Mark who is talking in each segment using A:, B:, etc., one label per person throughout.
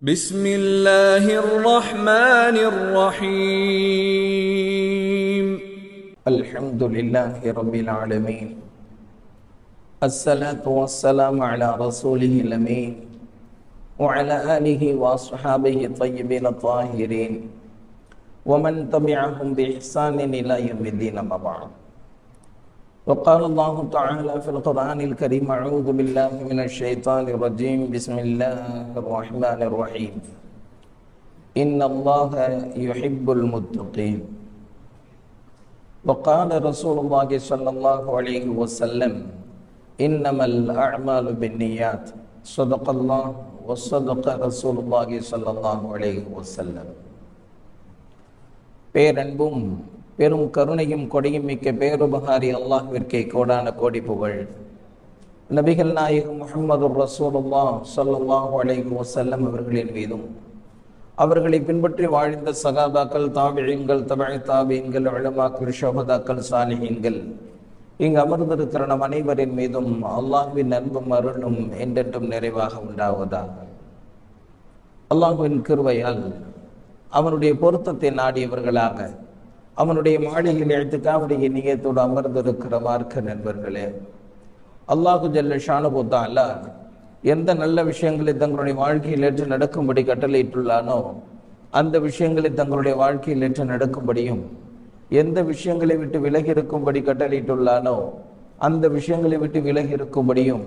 A: بسم الله الرحمن الرحيم
B: الحمد لله رب العالمين الصلاة والسلام على رسوله الأمين وعلى آله وأصحابه الطيبين الطاهرين ومن تبعهم بإحسان إلى يوم الدين أما بعد. وقال الله تعالى في القرآن الكريم: أعوذ بالله من الشيطان الرجيم بسم الله الرحمن الرحيم إن الله يحب المتقين. وقال رسول الله صلى الله عليه وسلم: إنما الأعمال بالنيات. صدق الله وصدق رسول الله صلى الله عليه وسلم. பேரன்பும் பெரும் கருணையும் கொடையும் மிக்க பேருபகாரி அல்லாஹ்விற்கே கோடான கோடி புகழ். நபிகள் நாயகம் முஹம்மது ரசூலுல்லாஹ் ஸல்லல்லாஹு அலைஹி வஸல்லம் அவர்களின் மீதும் அவர்களை பின்பற்றி வாழ்ந்த சகாபாக்கள், தாபிஈன்கள், தபஅ தாபிஈன்கள், உலமாக்கள், ஷுஹதாக்கள், சாலிஹீன்கள், இங்கு அமர்ந்திருக்கிற நம் அனைவரின் மீதும் அல்லாஹ்வின் அன்பும் அருளும் என்றென்றும் நிறைவாக உண்டாவதாக. அல்லாஹ்வின் கிருபையால் அவனுடைய பொருத்தத்தை நாடியவர்களாக அவனுடைய மாளிகையில் இஅ்திகாஃபுடைய நியத்தோடு அமர்ந்திருக்கிற மார்க்க நண்பர்களே, அல்லாஹு ஜல்ல ஷானுஹு தஆலா எந்த நல்ல விஷயங்களை தங்களுடைய வாழ்க்கையில் ஏற்று நடக்கும்படி கட்டளையிட்டுள்ளானோ அந்த விஷயங்களை தங்களுடைய வாழ்க்கையில் ஏற்று நடக்கும்படியும், எந்த விஷயங்களை விட்டு விலகி இருக்கும்படி கட்டளையிட்டுள்ளானோ அந்த விஷயங்களை விட்டு விலகி இருக்கும்படியும்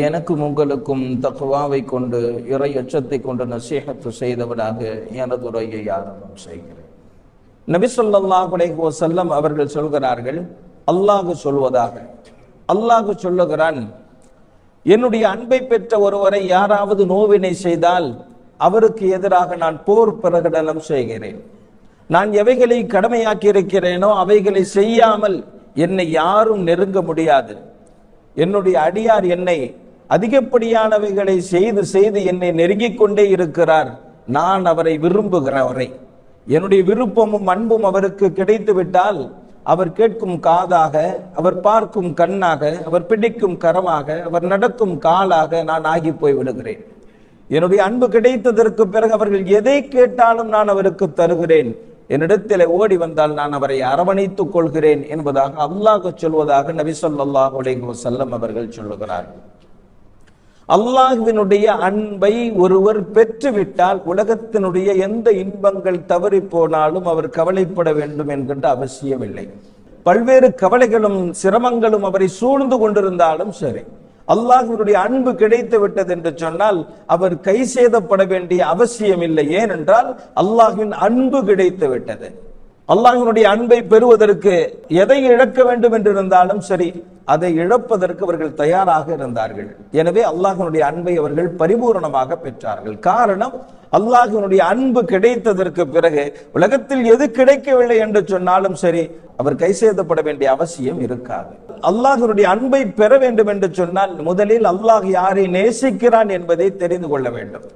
B: எனக்கும் உங்களுக்கும் தக்வாவை கொண்டு இறை அச்சத்தை கொண்டு நசீஹத்து செய்தவனாக எனது உரையை ஆரம்பம் செய்கிறேன். நபி ஸல்லல்லாஹு அலைஹி வஸல்லம் அவர்கள் சொல்கிறார்கள், அல்லாஹ் சொல்வதாக, அல்லாஹ் சொல்லுகிறான், என்னுடைய அன்பை பெற்ற ஒருவரை யாராவது நோவினை செய்தால் அவருக்கு எதிராக நான் போர் பிரகடனம் செய்கிறேன். நான் எவைகளை கடமையாக்கி இருக்கிறேனோ அவைகளை செய்யாமல் என்னை யாரும் நெருங்க முடியாது. என்னுடைய அடியார் என்னை அதிகப்படியானவைகளை செய்து செய்து என்னை நெருங்கிக் கொண்டே இருக்கிறார். நான் அவரை விரும்புகிறவரை, என்னுடைய விருப்பமும் அன்பும் அவருக்கு கிடைத்து விட்டால் அவர் கேட்கும் காதாக, அவர் பார்க்கும் கண்ணாக, அவர் பிடிக்கும் கரமாக, அவர் நடக்கும் காலாக நான் ஆகி போய் விடுகிறேன். என்னுடைய அன்பு கிடைத்ததற்கு பிறகு அவர்கள் எதை கேட்டாலும் நான் அவருக்கு தருகிறேன். என்னிடத்தில் ஓடி வந்தால் நான் அவரை அரவணைத்துக் கொள்கிறேன் என்பதாக அல்லாஹ் சொல்வதாக நபி ஸல்லல்லாஹு அலைஹி வஸல்லம் அவர்கள் சொல்லுகிறார்கள். அல்லாஹ்வினுடைய அன்பை ஒருவர் பெற்றுவிட்டால் உலகத்தினுடைய எந்த இன்பங்கள் தவறி போனாலும் அவர் கவலைப்பட வேண்டும் என்கின்ற அவசியம் இல்லை. பல்வேறு கவலைகளும் சிரமங்களும் அவரை சூழ்ந்து கொண்டிருந்தாலும் சரி, அல்லாஹ்வினுடைய அன்பு கிடைத்து விட்டது என்று சொன்னால் அவர் கை சேதப்பட வேண்டிய அவசியம் இல்லை. ஏனென்றால் அல்லாஹ்வின் அன்பு கிடைத்து விட்டது. அல்லாஹ்வினுடைய அன்பை பெறுவதற்கு எதை இழக்க வேண்டும் என்று இருந்தாலும் சரி, அதை இழப்பதற்கு அவர்கள் தயாராக இருந்தார்கள். எனவே அல்லாஹ்வினுடைய அன்பை அவர்கள் பரிபூரணமாக பெற்றார்கள். காரணம், அல்லாஹ்வினுடைய அன்பு கிடைத்ததற்கு பிறகு உலகத்தில் எது கிடைக்கவில்லை என்று சொன்னாலும் சரி அவர் கை சேதப்பட வேண்டிய அவசியம் இருக்காது. அல்லாஹ்வினுடைய அன்பை பெற வேண்டும் என்று சொன்னால் முதலில் அல்லாஹ் யாரை நேசிக்கிறான் என்பதை தெரிந்து கொள்ள வேண்டும்.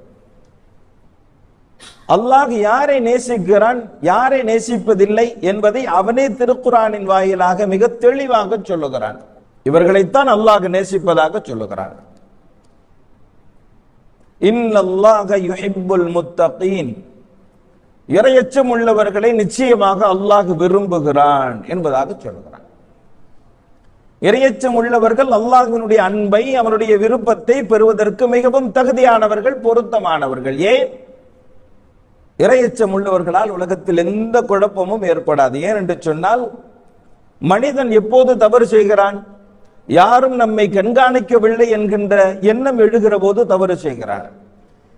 B: அல்லாஹ் யாரை நேசிக்கிறான், யாரை நேசிப்பதில்லை என்பதை அவனே திருக்குர்ஆனின் வாயிலாக மிக தெளிவாக சொல்லுகிறான். இவர்களைத்தான் அல்லாஹ் நேசிப்பதாக சொல்லுகிறான். இன்னல்லாஹ யுஹிப்புல் முத்தகீன், இறையச்சம் உள்ளவர்களை நிச்சயமாக அல்லாஹ் விரும்புகிறான் என்பதாக சொல்லுகிறான். இறையச்சம் உள்ளவர்கள் அல்லாஹ்வினுடைய அன்பை, அவனுடைய விருப்பத்தை பெறுவதற்கு மிகவும் தகுதியானவர்கள், பொருத்தமானவர்கள். ஏன்? இறையச்சம் உள்ளவர்களால் உலகத்தில் எந்த குழப்பமும் ஏற்படாது. ஏன் என்று சொன்னால், மனிதன் எப்போது தவறு செய்கிறான், யாரும் நம்மை கண்காணிக்கவில்லை என்கின்ற எண்ணம் எழுகிற போது தவறு செய்கிறான்.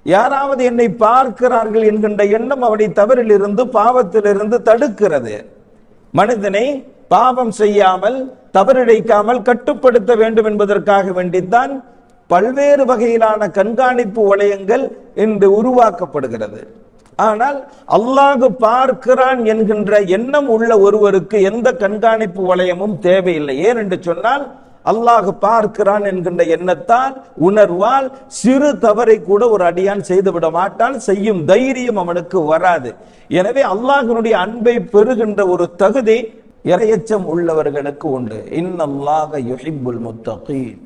B: யாராவது என்னை பார்க்கிறார்கள் என்கின்ற எண்ணம் அவனை தவறிலிருந்து, பாவத்திலிருந்து தடுக்கிறது. மனிதனை பாவம் செய்யாமல், தவறிழைக்காமல் கட்டுப்படுத்த வேண்டும் என்பதற்காக வேண்டித்தான் பல்வேறு வகையிலான கண்காணிப்பு வளையங்கள் இன்று உருவாக்கப்படுகிறது. ஆனால் அல்லாஹ் பார்க்கிறான் என்கின்ற எண்ணம் உள்ள ஒருவருக்கு எந்த கண்காணிப்பு வளையமும் தேவையில்லை. ஏன் என்று சொன்னால், அல்லாஹ் பார்க்கிறான் என்கின்ற எண்ணத்தால், உணர்வால் சிறு தவறை கூட ஒரு அடியான் செய்துவிட மாட்டான். செய்யும் தைரியம் அவனுக்கு வராது. எனவே அல்லாஹ்வினுடைய அன்பை பெறுகின்ற ஒரு தகுதி இறையச்சம் உள்ளவர்களுக்கு உண்டு. இன்னல்லாஹ யுஹிப்புல் முத்தகீன்.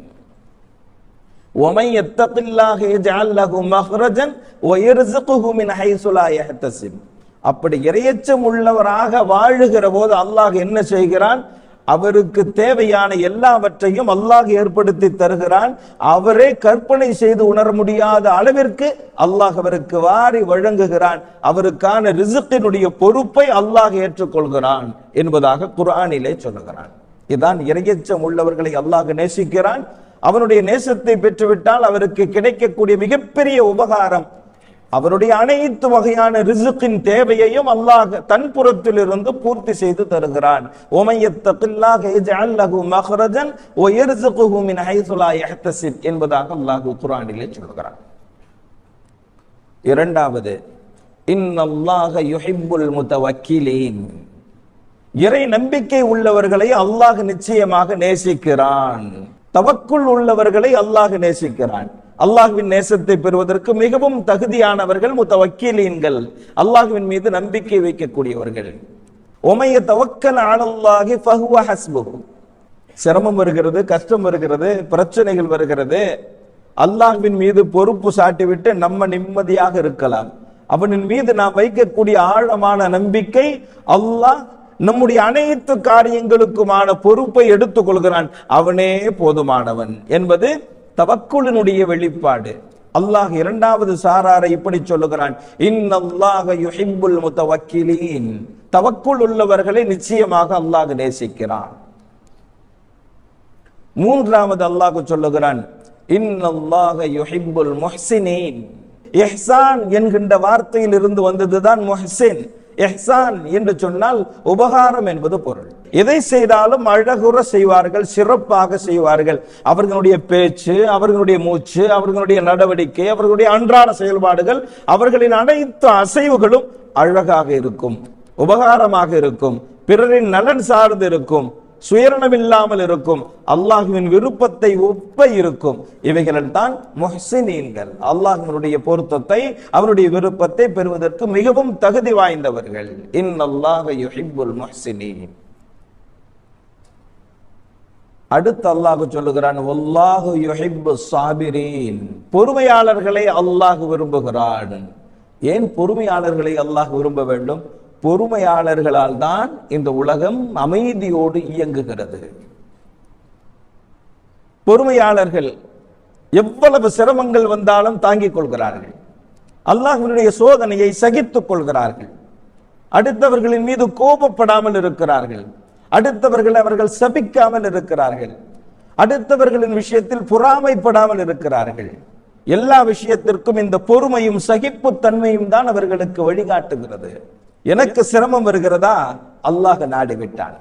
B: وَمَن يَتَّقِ اللَّهَ يَجْعَل لَّهُ مَخْرَجًا وَيَرْزُقْهُ مِنْ حَيْثُ لَا يَحْتَسِبُ. அப்படி இறையச்சம் உள்ளவராக வாழுகிற போது அல்லாஹ் என்ன செய்கிறான்? அவருக்கு தேவையான எல்லாவற்றையும் அல்லாஹ் ஏற்படுத்தி தருகிறான். அவரே கற்பனை செய்து உணர முடியாத அளவிற்கு அல்லாஹ் அவருக்கு வாரி வழங்குகிறான். அவருக்கான ரிஸ்கினுடைய பொறுப்பை அல்லாஹ் ஏற்றுக்கொள்கிறான் என்பதாக குர்ஆனிலே சொல்லுகிறான். இதுதான் இறையச்சம் உள்ளவர்களை அல்லாஹ் நேசிக்கிறான். அவனுடைய நேசத்தை பெற்றுவிட்டால் அவருக்கு கிடைக்கக்கூடிய மிகப்பெரிய உபகாரம், அவருடைய அனைத்து வகையான ரிஸ்கின் தேவையையும் அல்லாஹ் தன் புறத்திலிருந்து பூர்த்தி செய்து தருகிறான். ஒமையத்தகில்லாஹ யஜ்அல் லஹு மக்ரஜன் வ யர்ஸுகுஹு மின் ஹைஸு லா யஹ்தஸிப் என்பதாக அல்லாஹ் குர்ஆனிலே சொல்கிறான். இரண்டாவது, இன்னல்லாஹ யுஹிப்புல் முத்தவக்கிலீன். இறை நம்பிக்கை உள்ளவர்களை அல்லாஹ் நிச்சயமாக நேசிக்கிறான். தவக்குள் உள்ளவர்களை அல்லாஹ் நேசிக்கிறான். அல்லாஹ்வின் நேசத்தை பெறுவதற்கு மிகவும் தகுதியானவர்கள் முத்தவக்கீலீன்கள், அல்லாஹ்வின் மீது நம்பிக்கை வைக்கக்கூடியவர்கள். உமைய தவக்கல் அலல்லாஹி ஃபஹுவ ஹஸ்புஹு. சிரமம் வருகிறது, கஷ்டம் வருகிறது, பிரச்சனைகள் வருகிறது, அல்லாஹ்வின் மீது பொறுப்பு சாட்டிவிட்டு நம்ம நிம்மதியாக இருக்கலாம். அவனின் மீது நாம் வைக்கக்கூடிய ஆழமான நம்பிக்கை, அல்லாஹ் நம்முடைய அனைத்து காரியங்களுக்குமான பொறுப்பை எடுத்துக் கொள்கிறான், அவனே போதுமானவன் என்பது தவக்குலினுடைய வெளிப்பாடு. அல்லாஹ் இரண்டாவது சாராரை இப்படி சொல்லுகிறான், இன்னல்லாஹ யுஹிப்புல் முத்தவக்கிலீன். தவக்குல் உள்ளவர்களை நிச்சயமாக அல்லாஹ் நேசிக்கிறான். மூன்றாவது அல்லாஹ் சொல்லுகிறான், இன்னல்லாஹ யுஹிப்புல் முஹ்சினீன். இஹ்சான் என்கின்ற வார்த்தையில் இருந்து வந்ததுதான் முஹ்சின். இஹ்சான் என்று சொன்னால் உபகாரம் என்பது பொருள். எதை செய்தாலும் அழகுற செய்வார்கள், சிறப்பாக செய்வார்கள். அவர்களுடைய பேச்சு, அவர்களுடைய மூச்சு, அவர்களுடைய நடவடிக்கை, அவர்களுடைய அன்றாட செயல்பாடுகள், அவர்களின் அனைத்து அசைவுகளும் அழகாக இருக்கும், உபகாரமாக இருக்கும், பிறரின் நலன் சார்ந்து இருக்கும், சுயரணம் இல்லாமல் இருக்கும், அல்லாஹ்வின் விருப்பத்தை ஒப்ப இருக்கும். இவைகள் தான் முஹ்சினீன்கள். அல்லாஹ்வினுடைய பொருத்தத்தை, அவருடைய விருப்பத்தை பெறுவதற்கு மிகவும் தகுதி வாய்ந்தவர்கள். இன்னல்லாஹ யுஹிப்புல் முஹ்சினீன். அடுத்து அல்லாஹ் சொல்லுகிறான், வல்லாஹு யுஹிப்புஸ் சாபிரீன். பொறுமையாளர்களை அல்லாஹ் விரும்புகிறான். ஏன் பொறுமையாளர்களை அல்லாஹ் விரும்ப வேண்டும்? பொறுமையாளர்களால் தான் இந்த உலகம் அமைதியோடு இயங்குகிறது. பொறுமையாளர்கள் எவ்வளவு சிரமங்கள் வந்தாலும் தாங்கிக் கொள்கிறார்கள். அல்லாஹ்வினுடைய சோதனையை சகித்துக் கொள்கிறார்கள். அடுத்தவர்களின் மீது கோபப்படாமல் இருக்கிறார்கள். அடுத்தவர்களை அவர்கள் சபிக்காமல் இருக்கிறார்கள். அடுத்தவர்களின் விஷயத்தில் பொறாமைப்படாமல் இருக்கிறார்கள். எல்லா விஷயத்திற்கும் இந்த பொறுமையும் சகிப்பு தன்மையும் தான் அவர்களுக்கு வழிகாட்டுகிறது. எனக்கு சிரமம் வருகிறதா? அல்லாஹ் நாடி விட்டான்.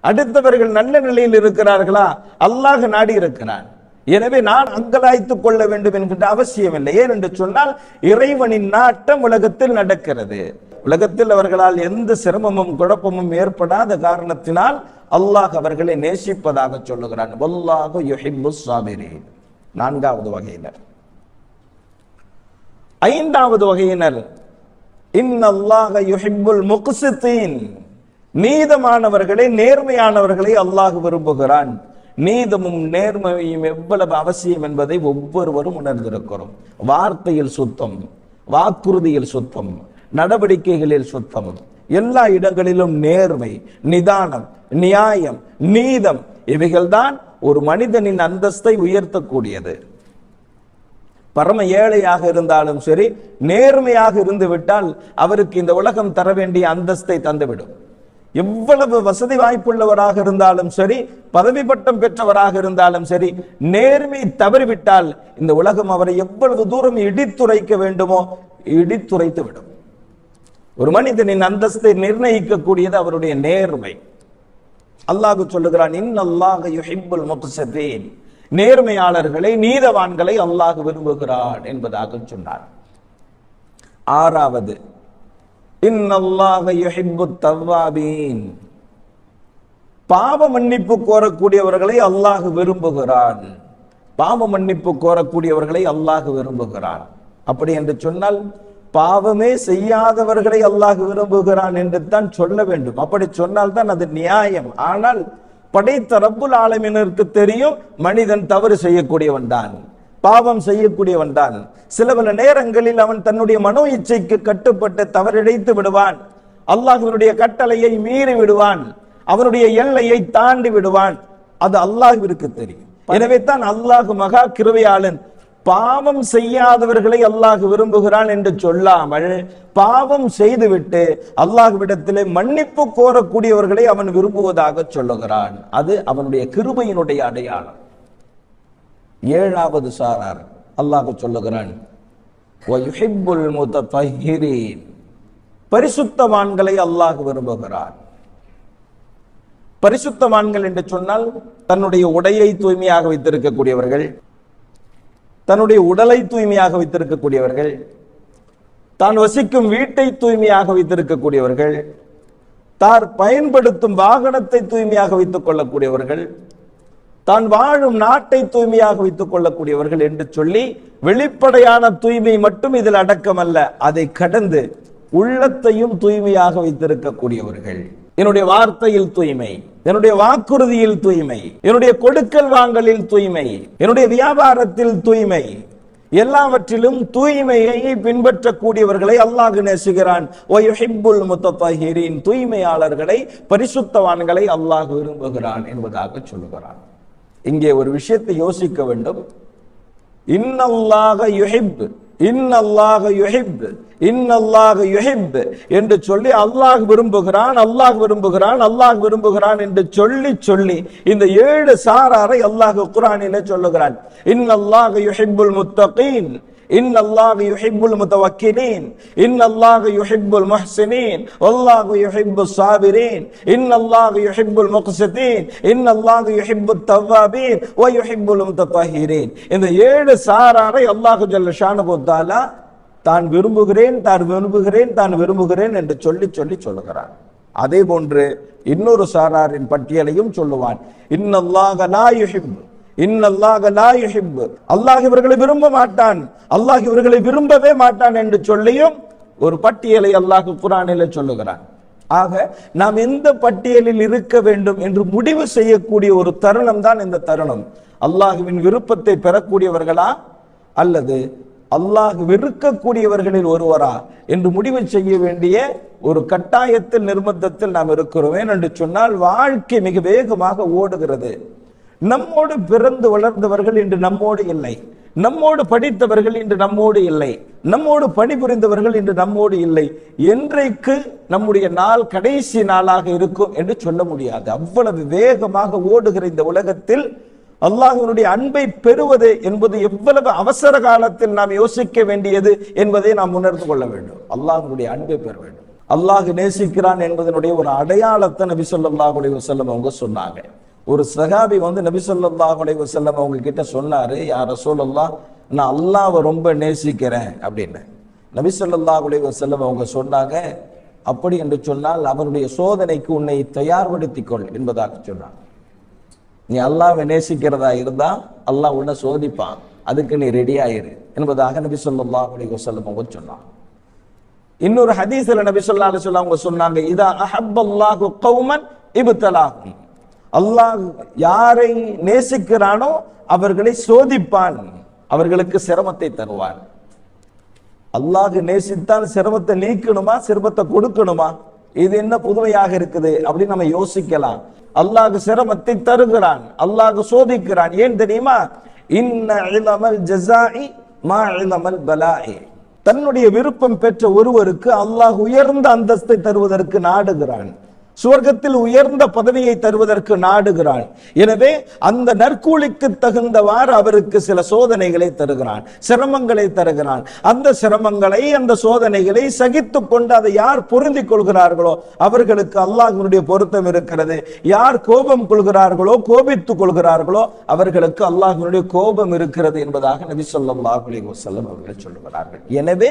B: அடுத்தவர்கள் நல்ல நிலையில் இருக்கிறார்களா? அல்லாஹ் நாடி இருக்கிறான். எனவே நான் அங்கலாய்த்துக் கொள்ள வேண்டும் என்கின்ற அவசியம் இல்லை. ஏன் என்று சொன்னால் இறைவனின் நாட்டம் உலகத்தில் நடக்கிறது. உலகத்தில் அவர்களால் எந்த சிரமமும் குழப்பமும் ஏற்படாத காரணத்தினால் அல்லாஹ் அவர்களை நேசிப்பதாக சொல்லுகிறான். வல்லாஹு யுஹிப்புஸ் சாபிரீன். நான்காவது வகையினர். ஐந்தாவது வகையினர், இன்னல்லாஹ யுஹிப்புல் முக்ஸிதீன். நீதமானவர்களை, நேர்மையானவர்களை அல்லாஹ் விரும்புகிறான். நீதமும் நேர்மையும் எவ்வளவு அவசியம் என்பதை ஒவ்வொருவரும் உணர்ந்திருக்கிறோம். வார்த்தையில் சுத்தம், வாக்குறுதியில் சுத்தம், நடவடிக்கைகளில் சுத்தம், எல்லா இடங்களிலும் நேர்மை, நிதானம், நியாயம், நீதம், இவைகள்தான் ஒரு மனிதனின் அந்தஸ்தை உயர்த்தக்கூடியது. பரம ஏழையாக இருந்தாலும் சரி, நேர்மையாக இருந்து விட்டால் அவருக்கு இந்த உலகம் தர வேண்டிய அந்தஸ்தை தந்துவிடும். எவ்வளவு வசதி வாய்ப்புள்ளவராக இருந்தாலும் சரி, பதவி பட்டம் பெற்றவராக இருந்தாலும் சரி, நேர்மை தவறிவிட்டால் இந்த உலகம் அவரை எவ்வளவு தூரம் இடித்துரைக்க வேண்டுமோ இடித்துரைத்து விடும். ஒரு மனிதனின் அந்தஸ்தை நிர்ணயிக்கக்கூடியது அவருடைய நேர்மை. அல்லாஹ் சொல்லுகிறான், இன்னல்லாஹ யுஹிப்புல் முக்ஸிதீன். நேர்மையாளர்களை, நீதவான்களை அல்லாஹ் விரும்புகிறான் என்பதாக சொன்னார். ஆறாவது, இன்னல்லாஹ யுஹிப்புத் தவ்வாபீன். பாவ மன்னிப்பு கோரக்கூடியவர்களை அல்லாஹ் விரும்புகிறான். பாவ மன்னிப்பு கோரக்கூடியவர்களை அல்லாஹ் விரும்புகிறான். அப்படி என்று சொன்னால் பாவமே செய்யாதவர்களை அல்லாஹ் விரும்புகிறான் என்று தான் சொல்ல வேண்டும். அப்படி சொன்னால் தான் அது நியாயம். ஆனால் படைத்த ரப்புல் ஆலமீனுக்கு தெரியும் மனிதன் தவறு செய்யக்கூடியவன் தான். பாவம் செய்யக்கூடியவன் தான். சில பல நேரங்களில் அவன் தன்னுடைய மனோ இச்சைக்கு கட்டுப்பட்டு தவறிழைத்து விடுவான். அல்லாஹ்வினுடைய கட்டளையை மீறி விடுவான். அவனுடைய எல்லையை தாண்டி விடுவான். அது அல்லாஹ்விற்கு தெரியும். எனவே தான் அல்லாஹ் மகா கிருபையாளன். பாவம் செய்யாதவர்களை அல்லாஹ் விரும்புகிறான் என்று சொல்லாமல், பாவம் செய்துவிட்டு அல்லாஹ்விடத்திலே மன்னிப்பு கோரக்கூடியவர்களை அவன் விரும்புவதாக சொல்லுகிறான். அது அவனுடைய கிருபையினுடைய அடையாளம். ஏழாவது சாரார் அல்லாஹ் சொல்லுகிறான், பரிசுத்தவான்களை அல்லாஹ் விரும்புகிறான். பரிசுத்தவான்கள் என்று சொன்னால் தன்னுடைய உடையை தூய்மையாக வைத்திருக்கக்கூடியவர்கள், தன்னுடைய உடலை தூய்மையாக வைத்திருக்கக்கூடியவர்கள், தான் வசிக்கும் வீட்டை தூய்மையாக வைத்திருக்கக்கூடியவர்கள், தார் பயன்படுத்தும் வாகனத்தை தூய்மையாக வைத்துக் கொள்ளக்கூடியவர்கள், தான் வாழும் நாட்டை தூய்மையாக வைத்துக் கொள்ளக்கூடியவர்கள் என்று சொல்லி வெளிப்படையான தூய்மை மட்டும் இதில் அடக்கமல்ல, அதை கடந்து உள்ளத்தையும் தூய்மையாக வைத்திருக்கக்கூடியவர்கள். என்னுடைய வார்த்தையில் தூய்மை, என்னுடைய வாக்குறுதியில் தூய்மை, என்னுடைய கொடுக்கல் வாங்கலில் தூய்மை, என்னுடைய வியாபாரத்தில் தூய்மை, எல்லாவற்றிலும் தூய்மையை பின்பற்றக்கூடியவர்களை அல்லாஹ் நேசிக்கிறான். தூய்மையாளர்களை, பரிசுத்தவான்களை அல்லாஹ் விரும்புகிறான் என்பதாக சொல்லுகிறான். இங்கே ஒரு விஷயத்தை யோசிக்க வேண்டும். இன்னல்லாஹ யுஹிப், இன்னல்லாஹ யுஹிப், இன்னல்லாஹ யுஹிப் என்று சொல்லி அல்லாஹ் விரும்புகிறான், அல்லாஹ் விரும்புகிறான், அல்லாஹ் விரும்புகிறான் என்று சொல்லி சொல்லி இந்த 7 சாராரை அல்லாஹ் குர்ஆனிலே சொல்லுகிறான். இன்னல்லாஹ யுஹிப்புல் முத்தகீன், இன்னல்லாஹ யுஹிப்புல் முத்தவக்கிலீன், இன்னல்லாஹ யுஹிப்புல் முஹ்சினீன், வல்லாஹு யுஹிப்புஸ் சாபிரீன், இன்னல்லாஹ யுஹிப்புல் முக்ஸிதீன், இன்னல்லாஹ யுஹிப்புத் தவ்வாபீன் வ யுஹிப்புல் முத்தஹிரீன். இந்த 7 சாராரை அல்லாஹ் ஜல்ல ஷானஹு தஆலா தான் விரும்புகிறேன், தான் விரும்புகிறேன், தான் விரும்புகிறேன் என்று சொல்லி சொல்லி சொல்லுகிறான். அதே போன்று இன்னொரு சாராரின் பட்டியலையும் சொல்லுவான். இன்னல்லாஹ லா யுஹிப், இன்னல்லாஹ லா யுஹிப், அல்லாஹ் இவர்களை விரும்ப மாட்டான், அல்லாஹ் இவர்களை விரும்பவே மாட்டான் என்று சொல்லியும் ஒரு பட்டியலை அல்லாஹ் குர்ஆனிலே சொல்லுகிறான். ஆக நாம் எந்த பட்டியலில் இருக்க வேண்டும் என்று முடிவு செய்யக்கூடிய ஒரு தருணம் தான் இந்த தருணம். அல்லாஹ்வின் விருப்பத்தை பெறக்கூடியவர்களா அல்லது அல்லாஹ் வெறுக்கக்கூடியவர்களில் ஒருவரா என்று முடிவு செய்ய வேண்டிய ஒரு கட்டாயத்தில், நிர்பந்தத்தில் நாம் இருக்கிறோம். என்று சொன்னால் வாழ்க்கை மிக வேகமாக ஓடுகிறது. நம்மோடு பிறந்து வளர்ந்தவர்கள் இன்று நம்மோடு இல்லை, நம்மோடு படித்தவர்கள் இன்று நம்மோடு இல்லை, நம்மோடு பணிபுரிந்தவர்கள் இன்று நம்மோடு இல்லை. என்றைக்கு நம்முடைய நாள் கடைசி நாளாக இருக்கும் என்று சொல்ல முடியாது. அவ்வளவு வேகமாக ஓடுகிற இந்த உலகத்தில் அல்லாஹ்வினுடைய அன்பை பெறுவது என்பது எவ்வளவு அவசர காலத்தில் நாம் யோசிக்க வேண்டியது என்பதை நாம் உணர்ந்து கொள்ள வேண்டும். அல்லாஹ்வினுடைய அன்பை பெற வேண்டும். அல்லாஹ் நேசிக்கிறான் என்பதனுடைய ஒரு அடையாளத்தை நபி ஸல்லல்லாஹு அலைஹி வஸல்லம் அவங்க சொன்னாங்க. ஒரு சஹாபி நபி ஸல்லல்லாஹு அலைஹி வஸல்லம் அவங்க கிட்ட சொன்னாரு, யா ரசூலல்லாஹ், நான் அல்லாஹ்வை ரொம்ப நேசிக்கிறேன் அப்படின்னு. நபி ஸல்லல்லாஹு அலைஹி வஸல்லம் அவங்க சொன்னாங்க, அப்படி என்று சொன்னால் அவருடைய சோதனைக்கு உன்னை தயார்படுத்திக்கொள் என்பதாக சொன்னாங்க. நீ அல்லாஹ்வை நேசிக்கிறதா இருந்தா அல்லாஹ் உன்னை சோதிப்பான், அதுக்கு நீ ரெடி ஆயிரு என்பதாக நபி ஸல்லல்லாஹு அலைஹி வஸல்லம் அவங்க சொன்னாங்க. இன்னொரு ஹதீஸ்ல நபி ஸல்லல்லாஹு அலைஹி வஸல்லம் அவங்க சொன்னாங்க, இதா அஹப்பல்லாஹு கௌமன் இப்தலாஹும், அல்லாஹ் யாரை நேசிக்கிறானோ அவர்களை சோதிப்பான், அவர்களுக்கு சிரமத்தை தருவான். அல்லாஹ் நேசித்தால் சிரமத்தை நீக்கணுமா, சிரமத்தை கொடுக்கணுமா? இது என்ன புதுமையாக இருக்குது அப்படின்னு நம்ம யோசிக்கலாம். அல்லாஹ் சிரமத்தை தருகிறான், அல்லாஹ் சோதிக்கிறான். ஏன் தெரியுமா? இன்ன இலமல் ஜஸாஇ மா இலமல் பலாஇ, தன்னுடைய விருப்பம் பெற்ற ஒருவருக்கு அல்லாஹ் உயர்ந்த அந்தஸ்தை தருவதற்கு நாடுகிறான், சுவர்க்கத்தில் உயர்ந்த பதவியை தருவதற்கு நாடுகிறான். எனவே அந்த நற்கூலிக்கு தகுந்தவாறு அவருக்கு சில சோதனைகளை தருகிறான், சிரமங்களை தருகிறான். அந்த சிரமங்களை, அந்த சோதனைகளை சகித்து கொண்டு அதை யார் பொருந்திக் கொள்கிறார்களோ அவர்களுக்கு அல்லாஹ்வினுடைய பொருத்தம் இருக்கிறது. யார் கோபம் கொள்கிறார்களோ, கோபித்துக் கொள்கிறார்களோ அவர்களுக்கு அல்லாஹ்வினுடைய கோபம் இருக்கிறது என்பதாக நபி ஸல்லல்லாஹு அலைஹி வஸல்லம் அவர்கள் சொல்லுகிறார்கள். எனவே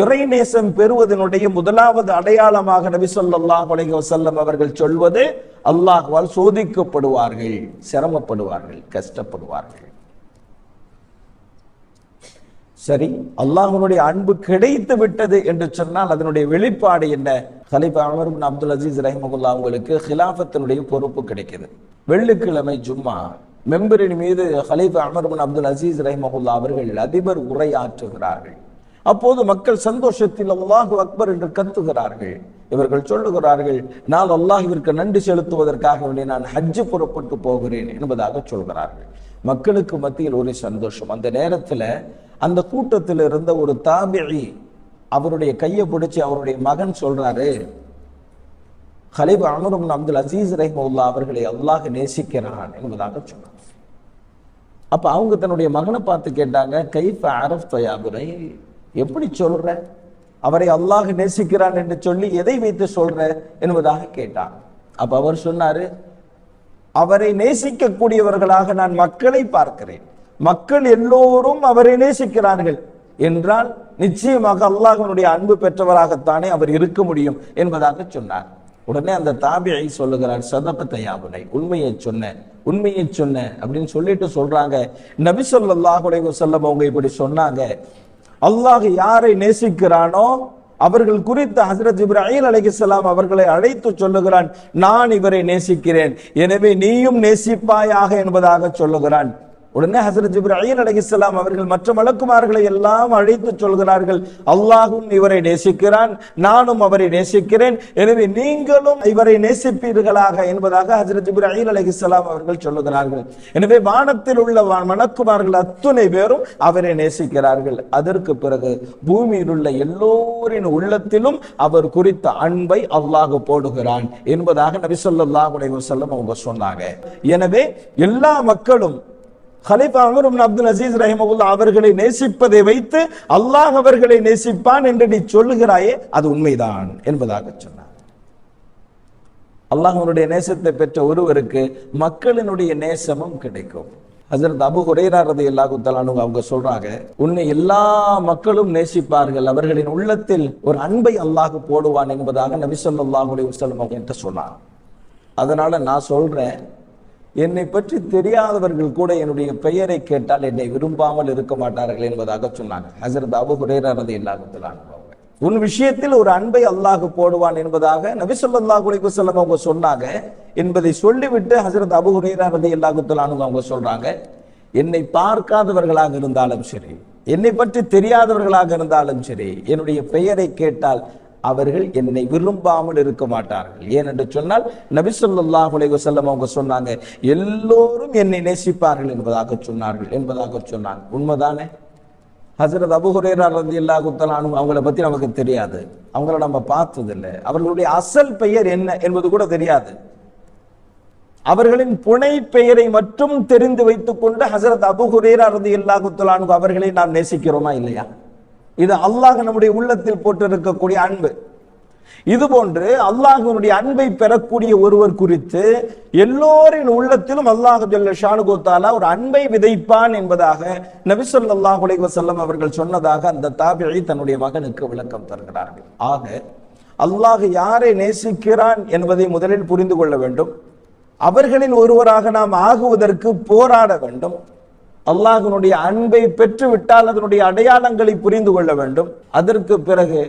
B: இறைநேசம் பெறுவதனுடைய முதலாவது அடையாளமாக நபி ஸல்லல்லாஹு அலைஹி வஸல்லம் அவர்கள் சொல்வது, அல்லாஹ்வால் சோதிக்கப்படுவார்கள், சிரமப்படுவார்கள், கஷ்டப்படுவார்கள். சரி, அல்லாஹ்வுடைய அன்பு கிடைத்து விட்டது என்று சொன்னால் அதனுடைய வெளிப்பாடு என்ன? கலீஃபா உமர் இப்னு அப்துல் அசீஸ் ரஹிமஹுல்லாஹ் அவங்களுக்கு ஹிலாஃபத்தினுடைய பொறுப்பு கிடைக்குது. வெள்ளிக்கிழமை ஜும்மா மெம்பரின் மீது ஹலீஃபா உமர் பின் அப்துல் அசீஸ் ரஹிமஹுல்லா அவர்கள் அதிபர் உரையாற்றுகிறார்கள். அப்போது மக்கள் சந்தோஷத்தில் அல்லாஹு அக்பர் என்று கத்துகிறார்கள். இவர்கள் சொல்லுகிறார்கள், நான் அல்லாஹ்விற்கு நன்றி செலுத்துவதற்காக வேண்டி நான் ஹஜ்ஜு புறப்பட்டு போகிறேன் என்பதாக சொல்கிறார்கள். மக்களுக்கு மத்தியில் ஒரு சந்தோஷம். அந்த நேரத்தில் அந்த கூட்டத்தில் இருந்த ஒரு தாபிஇ அவருடைய கையை பிடிச்சி அவருடைய மகன் சொல்றாரு, ஹலீஃபா உமர் பின் அப்துல் அசீஸ் ரஹிமஹுல்லா அவர்களை அல்லாஹ் நேசிக்கிறான் என்பதாக சொன்னார். அப்ப அவங்க தன்னுடைய மகனை பார்த்து கேட்டாங்க, கைஃப அரஃப்த யா புனை, எப்படி சொல்ற, அவரை அல்லாஹ் நேசிக்கிறான் என்று சொல்லி எதை வைத்து சொல்ற என்பதாக கேட்டார். அப்ப அவர் சொன்னாரு, அவரை நேசிக்கக்கூடியவர்களாக நான் மக்களை பார்க்கிறேன், மக்கள் எல்லோரும் அவரை நேசிக்கிறார்கள் என்றால் நிச்சயமாக அல்லாஹ்வினுடைய அன்பு பெற்றவராகத்தானே அவர் இருக்க முடியும் என்பதாக சொன்னார். உடனே அந்த தாபியை சொல்லுகிறார், சதகத்த யா புனை, உண்மையை சொன்ன அப்படின்னு சொல்லிட்டு சொல்றாங்க, நபி ஸல்லல்லாஹு அலைஹி வஸல்லம் அவங்க இப்படி சொன்னாங்க, அல்லாஹ் யாரை நேசிக்கிறானோ அவர்கள் குறித்து ஹஜ்ரத் இப்ராஹீம் அலைஹிஸ்ஸலாம் அவர்களை அழைத்து சொல்லுகிறான், நான் இவரை நேசிக்கிறேன், எனவே நீயும் நேசிப்பாயாக என்பதாக சொல்லுகிறான். உடனே ஹஜ்ரத் இப்ராஹீம் அலைஹிஸ்ஸலாம் அவர்கள் மற்ற மலக்குமார்களை எல்லாம் அழைத்து சொல்கிறார்கள், அல்லாஹும் இவரை நேசிக்கிறான், நானும் அவரை நேசிக்கிறேன், எனவே நீங்களும் இவரை நேசிப்பீர்களாக என்பதாக ஹஜ்ரத் இப்ராஹீம் அலைஹிஸ்ஸலாம் அவர்கள் சொல்லுகிறார்கள். எனவே வானத்தில் உள்ள மலக்குமார்கள் அத்துணை பேரும் அவரை நேசிக்கிறார்கள். அதற்கு பிறகு பூமியில் உள்ள எல்லோரின் உள்ளத்திலும் அவர் குறித்த அன்பை அல்லாஹ் போடுகிறான் என்பதாக நபி ஸல்லல்லாஹு அலைஹி வஸல்லம் அவங்க சொன்னாங்க. எனவே எல்லா மக்களும் ஹலீஃபா உமர் பின் அப்துல் அசீஸ் ரஹிமஹுல்லா அவர்களை நேசிப்பதை வைத்து அல்லாஹ் அவர்களை நேசிப்பான் என்று நீ சொல்லுகிறாயே, அது உண்மைதான் என்பதாக சொன்னார். அல்லாஹ்வுடைய நேசத்தை பெற்ற ஒருவருக்கு மக்களினுடைய நேசமும் கிடைக்கும். ஹஜ்ரத் அபூ ஹுரைரா ரலியல்லாஹு தஆலா அன்ஹு அவங்க சொல்றாங்க, உன்னை எல்லா மக்களும் நேசிப்பார்கள், அவர்களின் உள்ளத்தில் ஒரு அன்பை அல்லாஹ் போடுவான் என்பதாக நபி ஸல்லல்லாஹு அலைஹி வஸல்லம் என்கிட்ட சொன்னார். அதனால நான் சொல்றேன், என்னை பற்றி தெரியாதவர்கள் கூட என்னுடைய பெயரை கேட்டால் என்னை விரும்பாமல் இருக்க மாட்டார்கள் என்பதாக சொன்னாங்க ஹஜ்ரத் அபூ ஹுரைரா ரலியல்லாஹு தஆலா அன்ஹு. உன் விஷயத்தில் ஒரு அன்பை அல்லாஹ் போடுவான் என்பதாக நபி ஸல்லல்லாஹு அலைஹி வஸல்லம் அவங்க சொன்னாங்க என்பதை சொல்லிவிட்டு ஹஜ்ரத் அபூ ஹுரைரா ரலியல்லாஹு தஆலா அன்ஹு அவங்க சொல்றாங்க, என்னை பார்க்காதவர்களாக இருந்தாலும் சரி, என்னை பற்றி தெரியாதவர்களாக இருந்தாலும் சரி, என்னுடைய பெயரை கேட்டால் அவர்கள் என்னை விரும்பாமல் இருக்க மாட்டார்கள். ஏனென்று சொன்னால் நபி ஸல்லல்லாஹு அலைஹி வஸல்லம் அவங்க சொன்னாங்க, எல்லோரும் என்னை நேசிப்பார்கள் என்பதாக சொன்னாங்க. உண்மைதானே? ஹஜ்ரத் அபூ ஹுரைரா ரலியல்லாஹு தஆலா அன்ஹு அவங்கள பத்தி நமக்கு தெரியாது, அவங்கள நம்ம பார்த்ததில்லை, அவர்களுடைய அசல் பெயர் என்ன என்பது கூட தெரியாது. அவர்களின் புனை பெயரை மட்டும் தெரிந்து வைத்துக் கொண்டு ஹஜ்ரத் அபூ ஹுரைரா ரலியல்லாஹு தஆலா அன்ஹு அவர்களை நாம் நேசிக்கிறோமா இல்லையா? இது அல்லாஹ் நம்முடைய உள்ளத்தில் போட்டிருக்கக்கூடிய அன்பு. இது போன்று அல்லாஹ்வினுடைய அன்பை பெறக்கூடிய ஒருவர் குறித்து எல்லோரின் உள்ளத்திலும் அல்லாஹ் ஜல்ல ஷானுஹு தஆலா ஒரு அன்பை விதைப்பான் என்பதாக நபி ஸல்லல்லாஹு அலைஹி வஸல்லம் அவர்கள் சொன்னதாக அந்த தாபிஈ தன்னுடைய மகனுக்கு விளக்கம் தருகிறார்கள். ஆக அல்லாஹ் யாரை நேசிக்கிறான் என்பதை முதலில் புரிந்து கொள்ள வேண்டும். அவர்களில் ஒருவராக நாம் ஆகுவதற்கு போராட வேண்டும். அல்லாஹ்வினுடைய அன்பை பெற்று விட்டால் அதனுடைய அடையாளங்களை புரிந்து கொள்ள வேண்டும். அதற்கு பிறகு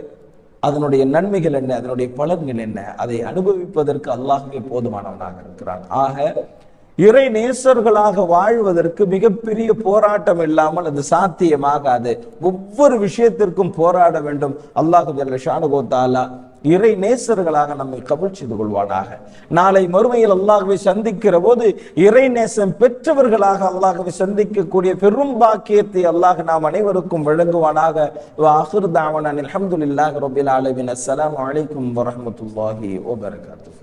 B: அதனுடைய நன்மைகள் என்ன, அதனுடைய பலன்கள் என்ன, அதை அனுபவிப்பதற்கு அல்லாஹ்வே போதுமானவனாக இருக்கிறான். ஆக இறை நேசர்களாக வாழ்வதற்கு மிகப்பெரிய போராட்டம் இல்லாமல் அது சாத்தியமாகாது. ஒவ்வொரு விஷயத்திற்கும் போராட வேண்டும். அல்லாஹ் ஜல்ல ஷானுஹு தஆலா இறை நேசர்களாக நம்மை கபூல் செய்து கொள்வானாக. நாளை மறுமையில் அல்லாஹ்வை சந்திக்கிற போது இறை நேசம் பெற்றவர்களாக அல்லாஹ்வை சந்திக்கக்கூடிய பெரும் பாக்கியத்தை அல்லாஹ் நாம் அனைவருக்கும் வழங்குவானாக. ஆகிர் தாவனா அல்ஹம்துலில்லாஹி ரப்பில் ஆலமீன். அஸ்ஸலாமு அலைக்கும் வரஹ்மத்துல்லாஹி வபரகாத்துஹு.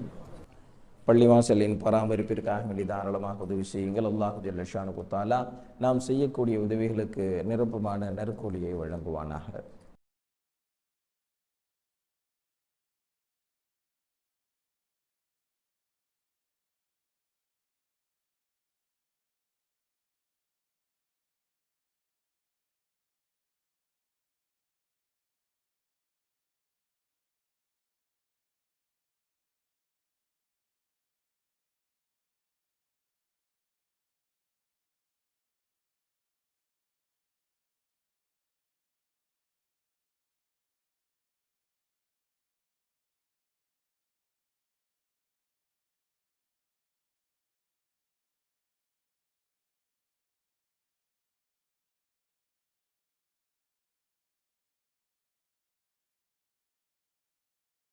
B: பள்ளிவாசலின் பராமரிப்பிற்காக வேண்டி தாராளமாக உதவி செய்யுங்கள். அல்லாஹ் ஜல்ல ஷானுஹு தஆலா நாம் செய்யக்கூடிய உதவிகளுக்கு நிரப்பமான நற்கூலியை வழங்குவானாக.